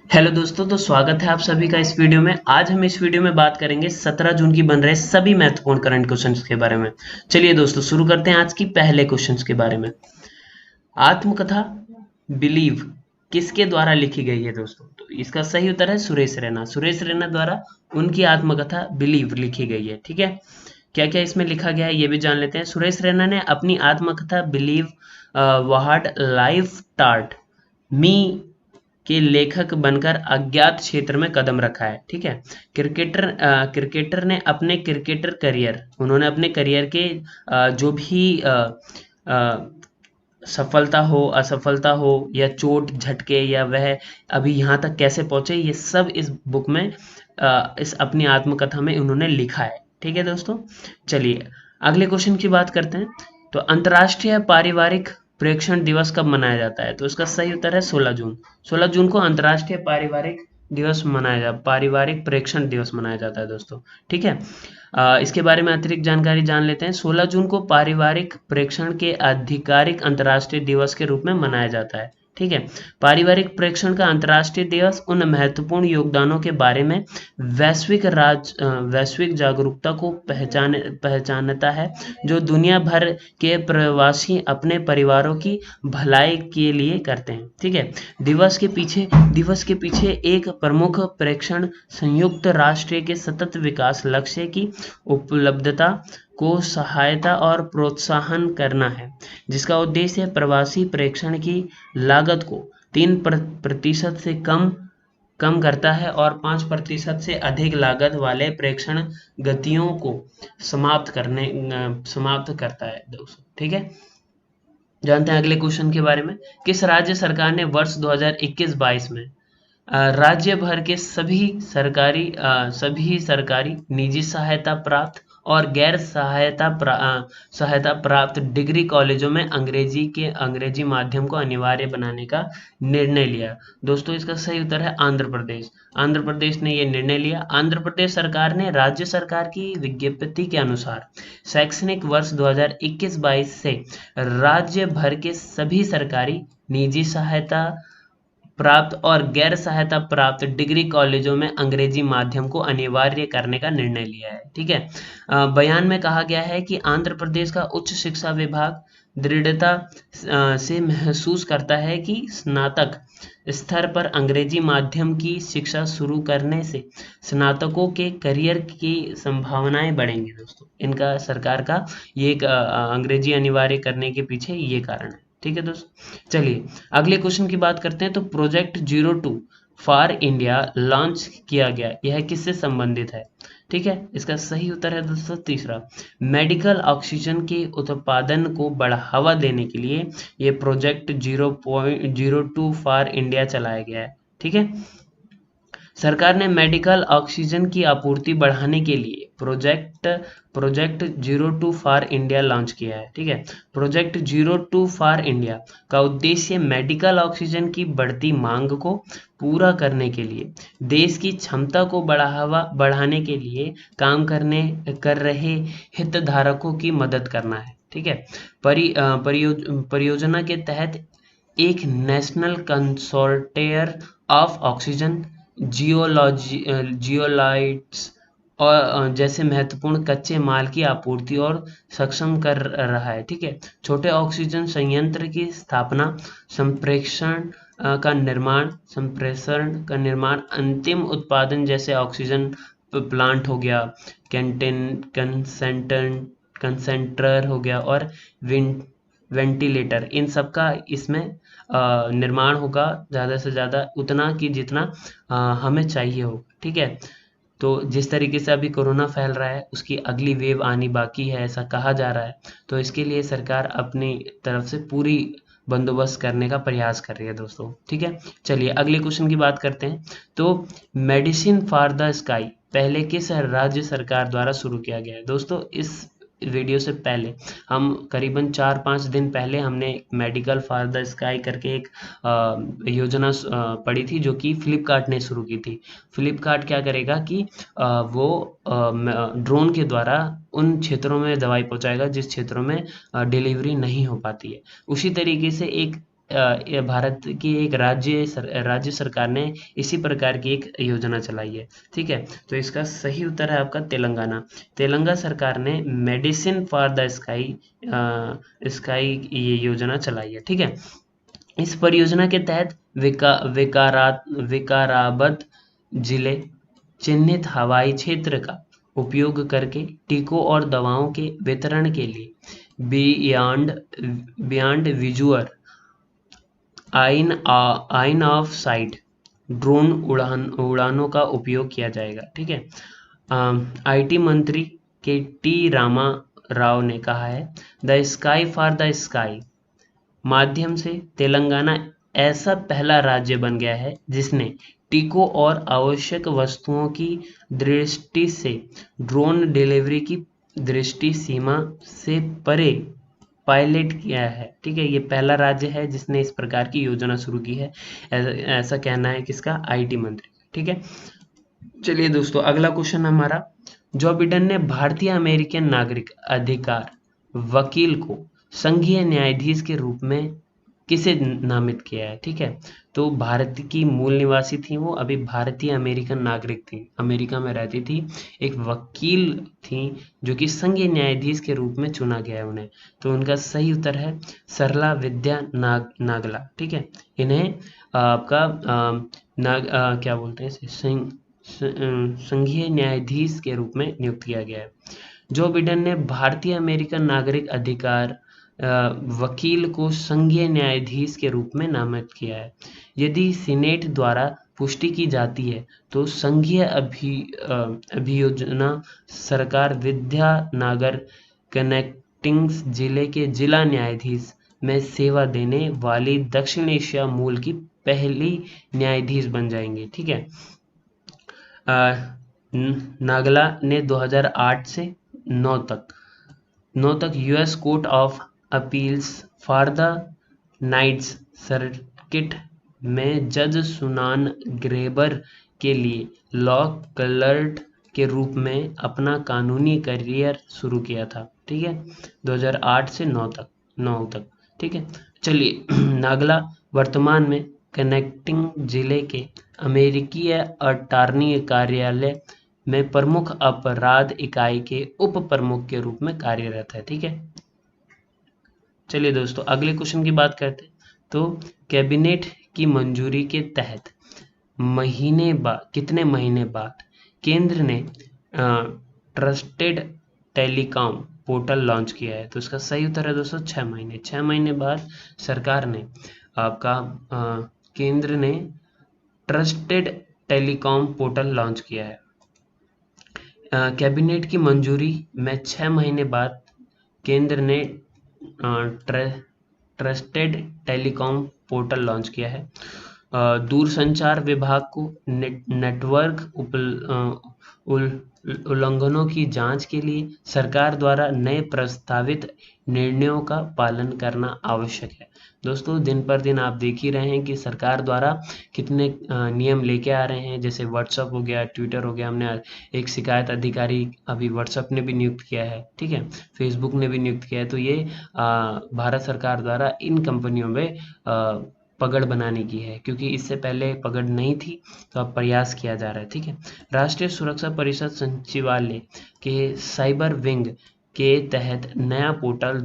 Hello दोस्तों, तो स्वागत है आप सभी का इस वीडियो में। आज हम इस वीडियो में बात करेंगे 17 जून की बन रहे सभी महत्वपूर्ण करंट क्वेश्चंस के बारे में। चलिए दोस्तों, शुरू करते हैं आज की पहले क्वेश्चंस के बारे में। आत्मकथा बिलीव किसके द्वारा लिखी गई है दोस्तों? तो इसका सही उत्तर है सुरेश रैना। सुरेश रैना द्वारा उनकी आत्मकथा बिलीव लिखी गई है। ठीक है, क्या क्या इसमें लिखा गया है ये भी जान लेते हैं। सुरेश रैना ने अपनी आत्मकथा बिलीव व्हाट लाइफ टार्ट मी के लेखक बनकर अज्ञात क्षेत्र में कदम रखा है। ठीक है, क्रिकेटर ने अपने क्रिकेटर करियर उन्होंने अपने करियर के जो भी अ, सफलता हो, असफलता हो या चोट झटके या वह अभी यहाँ तक कैसे पहुंचे, ये सब इस बुक में इस अपनी आत्मकथा में उन्होंने लिखा है। ठीक है दोस्तों, चलिए अगले क्वेश्चन की बात करते हैं। तो अंतर्राष्ट्रीय पारिवारिक प्रेक्षण दिवस कब मनाया जाता है? तो इसका सही उत्तर है 16 जून। 16 जून को अंतर्राष्ट्रीय पारिवारिक प्रेक्षण दिवस मनाया जाता है दोस्तों। ठीक है, इसके बारे में अतिरिक्त जानकारी जान लेते हैं। 16 जून को पारिवारिक प्रेक्षण के आधिकारिक अंतर्राष्ट्रीय दिवस के रूप में मनाया जाता है। ठीक है, पारिवारिक प्रेक्षण का अंतर्राष्ट्रीय दिवस उन महत्वपूर्ण योगदानों के बारे में वैश्विक जागरूकता को पहचानता है जो दुनिया भर के प्रवासी अपने परिवारों की भलाई के लिए करते हैं। ठीक है, दिवस के पीछे एक प्रमुख प्रेक्षण संयुक्त राष्ट्र के सतत विकास लक्ष्य की उपलब्धता को सहायता और प्रोत्साहन करना है, जिसका उद्देश्य प्रवासी प्रेक्षण की लागत को 3% से कम करता है और 5% से अधिक लागत वाले प्रेक्षण गतियों को समाप्त करता है दोस्तों। ठीक है, जानते हैं अगले क्वेश्चन के बारे में। किस राज्य सरकार ने वर्ष 2021-22 में राज्य भर के सभी सरकारी निजी सहायता प्राप्त और गैर सहायता प्राप्त डिग्री कॉलेजों में अंग्रेजी माध्यम को अनिवार्य बनाने का निर्णय लिया? दोस्तों इसका सही उत्तर है आंध्र प्रदेश। आंध्र प्रदेश ने यह निर्णय लिया। आंध्र प्रदेश सरकार ने राज्य सरकार की विज्ञप्ति के अनुसार शैक्षणिक वर्ष 2021-22 से राज्य भर के सभी सरकारी निजी सहायता प्राप्त और गैर सहायता प्राप्त डिग्री कॉलेजों में अंग्रेजी माध्यम को अनिवार्य करने का निर्णय लिया है। ठीक है, बयान में कहा गया है कि आंध्र प्रदेश का उच्च शिक्षा विभाग दृढ़ता से महसूस करता है कि स्नातक स्तर पर अंग्रेजी माध्यम की शिक्षा शुरू करने से स्नातकों के करियर की संभावनाएं बढ़ेंगी। दोस्तों इनका सरकार का ये एक अंग्रेजी अनिवार्य करने के पीछे ये कारण है। ठीक है दोस्तों, चलिए अगले क्वेश्चन की बात करते हैं। तो प्रोजेक्ट 02 फॉर इंडिया लॉन्च किया गया, यह किससे संबंधित है? ठीक है, इसका सही उत्तर है दोस्तों तीसरा। मेडिकल ऑक्सीजन के उत्पादन को बढ़ावा देने के लिए यह प्रोजेक्ट 0.02 फॉर इंडिया चलाया गया है। ठीक है, सरकार ने मेडिकल ऑक्सीजन की आपूर्ति बढ़ाने के लिए प्रोजेक्ट 02 फॉर इंडिया लॉन्च किया है। ठीक है, प्रोजेक्ट 02 फॉर इंडिया का उद्देश्य मेडिकल ऑक्सीजन की बढ़ती मांग को पूरा करने के लिए देश की क्षमता को बढ़ाने के लिए काम कर रहे हितधारकों की मदद करना है। ठीक है, परियोजना के तहत एक national consortium of oxygen zeolites और जैसे महत्वपूर्ण कच्चे माल की आपूर्ति और सक्षम कर रहा है। ठीक है, छोटे ऑक्सीजन संयंत्र की स्थापना, संप्रेषण का निर्माण, अंतिम उत्पादन जैसे ऑक्सीजन प्लांट हो गया, कंसेंट्रेटर हो गया और वेंटिलेटर, इन सब का इसमें निर्माण होगा ज़्यादा से ज़्यादा उतना कि जितना हमें चाहिए हो। ठीक है, तो जिस तरीके से अभी कोरोना फैल रहा है उसकी अगली वेव आनी बाकी है ऐसा कहा जा रहा है, तो इसके लिए सरकार अपनी तरफ से पूरी बंदोबस्त करने का प्रयास कर रही है दोस्तों। ठीक है, चलिए अगले क्वेश्चन की बात करते हैं। तो मेडिसिन फॉर द स्काई पहले किस राज्य सरकार द्वारा शुरू किया गया है? दोस्तों इस वीडियो से पहले हम करीबन 4-5 दिन पहले हमने मेडिकल फॉर द स्काई करके एक योजना पढ़ी थी जो कि फ्लिपकार्ट ने शुरू की थी। फ्लिपकार्ट क्या करेगा कि वो ड्रोन के द्वारा उन क्षेत्रों में दवाई पहुंचाएगा जिस क्षेत्रों में डिलीवरी नहीं हो पाती है। उसी तरीके से एक ये भारत की एक राज्य सरकार ने इसी प्रकार की एक योजना चलाई है। ठीक है, तो इसका सही उत्तर है आपका तेलंगाना। तेलंगाना सरकार ने medicine for the sky sky ये योजना चलाई है। ठीक है, इस परियोजना के तहत विकाराबाद जिले चिन्हित हवाई क्षेत्र का उपयोग करके टीकों और दवाओं के वितरण के लिए बियॉन्ड बियॉन्ड विजुअल आइन ऑफ साइट ड्रोन उड़ानों का उपयोग किया जाएगा। ठीक है, आईटी मंत्री के टी रामा राव ने कहा है, the sky for the sky माध्यम से तेलंगाना ऐसा पहला राज्य बन गया है जिसने टीकों और आवश्यक वस्तुओं की दृष्टि से ड्रोन डिलीवरी की दृष्टि सीमा से परे पायलट किया है। ठीक है, ये पहला राज्य है जिसने इस प्रकार की योजना शुरू की है, ऐसा कहना है किसका, आईटी मंत्री। ठीक है, चलिए दोस्तों, अगला क्वेश्चन हमारा, जो बिडेन ने भारतीय अमेरिकन नागरिक अधिकार वकील को संघीय न्यायाधीश के रूप में किसे नामित किया है। ठीक है, तो भारत की मूल निवासी थी वो, अभी भारतीय अमेरिकन नागरिक थी, अमेरिका में रहती थी, एक वकील थी जो कि संघीय न्यायाधीश के रूप में चुना गया है उन्हें। तो उनका सही उत्तर है सरला विद्या नागला। ठीक है, इन्हें आपका क्या बोलते हैं, संघीय न्यायाधीश के रूप में नियुक्त किया गया है। जो बिडेन ने भारतीय अमेरिकन नागरिक अधिकार वकील को संघीय न्यायाधीश के रूप में नामित किया है। यदि सीनेट द्वारा पुष्टि की जाती है तो संघीय अभियोजना सरकार विद्यानगर कनेक्टिंग जिले के जिला न्यायाधीश में सेवा देने वाली दक्षिण एशिया मूल की पहली न्यायाधीश बन जाएंगे। ठीक है, नागला ने 2008 से 9 तक US Court of Appeals for the Ninth Circuit में जज सुनान ग्रेबर के लिए लॉ क्लर्क के रूप में अपना कानूनी करियर शुरू किया था। ठीक है, 2008 से 9 तक। ठीक है, चलिए, नागला वर्तमान में कनेक्टिंग जिले के अमेरिकी अटार्नी कार्यालय में प्रमुख अपराध इकाई के उप प्रमुख के रूप में कार्यरत है। ठीक है, चलिए दोस्तों, अगले क्वेश्चन की बात करते हैं। तो कैबिनेट की मंजूरी के तहत कितने महीने बाद केंद्र ने ट्रस्टेड टेलीकॉम पोर्टल लॉन्च किया है। तो इसका सही उत्तर है दोस्तों 6 महीने। 6 महीने बाद सरकार ने केंद्र ने ट्रस्टेड टेलीकॉम पोर्टल लॉन्च किया है। कैबिनेट की मंजूरी में 6 महीने बाद केंद्र ने ट्रस्टेड टेलीकॉम पोर्टल लॉन्च किया है। दूरसंचार विभाग को नेटवर्क उल्लंघनों की जांच के लिए सरकार द्वारा नए प्रस्तावित निर्णयों का पालन करना आवश्यक है। दोस्तों, दिन पर दिन आप देख ही रहे हैं कि सरकार द्वारा कितने नियम लेके आ रहे हैं, जैसे व्हाट्सएप हो गया, ट्विटर हो गया, हमने एक शिकायत अधिकारी अभी व्हाट्सएप ने भी नियुक्त किया है। ठीक है, फेसबुक ने भी नियुक्त किया है। तो ये भारत सरकार द्वारा इन कंपनियों में पकड़ बनाने की है, क्योंकि इससे पहले पकड़ नहीं थी, तो अब प्रयास किया जा रहा है। ठीक है, राष्ट्रीय सुरक्षा परिषद सचिवालय के साइबर विंग के तहत नया पोर्टल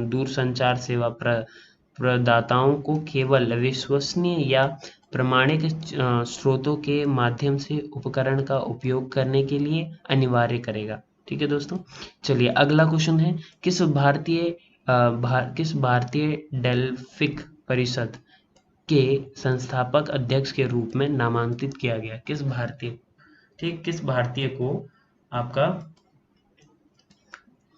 दूरसंचार सेवा प्रदाताओं को केवल विश्वसनीय या प्रमाणिक स्रोतों के माध्यम से उपकरण का उपयोग करने के लिए अनिवार्य करेगा। ठीक है दोस्तों, चलिए अगला क्वेश्चन है, किस भारतीय डेल्फिक परिषद के संस्थापक अध्यक्ष के रूप में नामांकित किया गया। किस भारतीय को आपका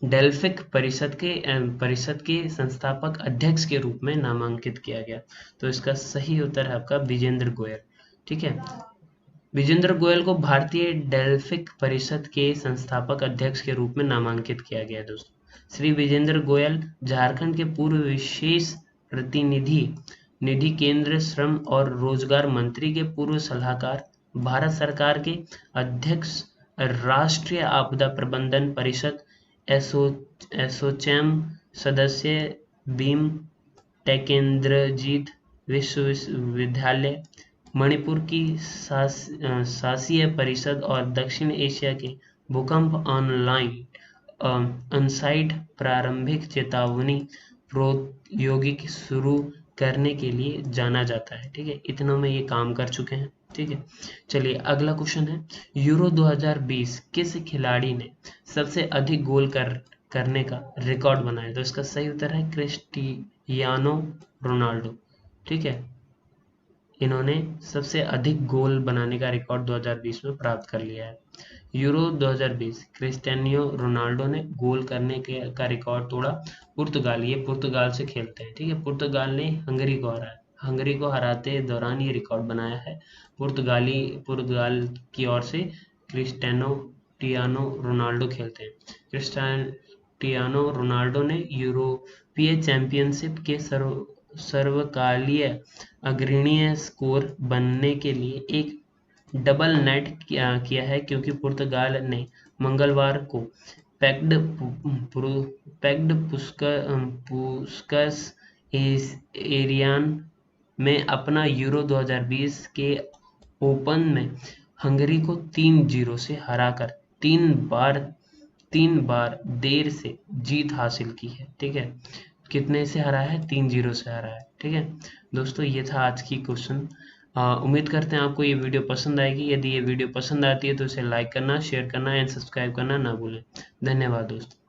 डेल्फिक परिषद के संस्थापक अध्यक्ष के रूप में नामांकित किया गया। तो इसका सही उत्तर है आपका विजेंद्र गोयल। ठीक है, विजेंद्र गोयल को भारतीय डेल्फिक परिषद के संस्थापक अध्यक्ष के रूप में नामांकित किया गया। दोस्तों, श्री विजेंद्र गोयल झारखंड के पूर्व विशेष प्रतिनिधि केंद्र श्रम और रोजगार मंत्री के पूर्व सलाहकार, भारत सरकार के अध्यक्ष, राष्ट्रीय आपदा प्रबंधन परिषद एसोचैम सदस्य, बीम टेकेंद्रजीत विश्वविद्यालय, मणिपुर की शासीय परिषद और दक्षिण एशिया के भूकंप ऑनलाइन अनसाइट प्रारंभिक चेतावनी प्रौद्योगिकी शुरू करने के लिए जाना जाता है। ठीक है, इतनों में ये काम कर चुके हैं। ठीक है, चलिए अगला क्वेश्चन है, यूरो 2020 किस खिलाड़ी ने सबसे अधिक गोल करने का रिकॉर्ड बनाया? तो इसका सही उत्तर है क्रिस्टियानो रोनाल्डो। ठीक है, इन्होंने सबसे अधिक गोल बनाने का रिकॉर्ड 2020 में प्राप्त कर लिया है। यूरो 2020 क्रिस्टियानो रोनाल्डो ने गोल करने का रिकॉर्ड तोड़ा। पुर्तगाल, ये पुर्तगाल से खेलते हैं। ठीक है, पुर्तगाल ने हंगरी को हराया, हंगरी को हराते दौरान ये रिकॉर्ड बनाया है। पुर्तगाल की ओर से क्रिस्टियानो रोनाल्डो खेलते हैं। क्रिस्टियानो रोनाल्डो ने यूरोपीय चैंपियनशिप के सर्वकालीय अग्रणीय स्कोर बनने के लिए एक डबल नेट किया है, क्योंकि पुर्तगाल ने मंगलवार को पैक्ड पुस्कस एरियान में अपना यूरो 2020 के ओपन में हंगरी को 3-0 से हराकर तीन बार देर से जीत हासिल की है। ठीक है, कितने से हरा है? 3-0 से हरा है। ठीक है दोस्तों, ये था आज की क्वेश्चन। उम्मीद करते हैं आपको ये वीडियो पसंद आएगी। यदि ये वीडियो पसंद आती है तो इसे लाइक करना, शेयर करना एंड सब्सक्राइब करना ना भूलें। धन्यवाद दोस्तों।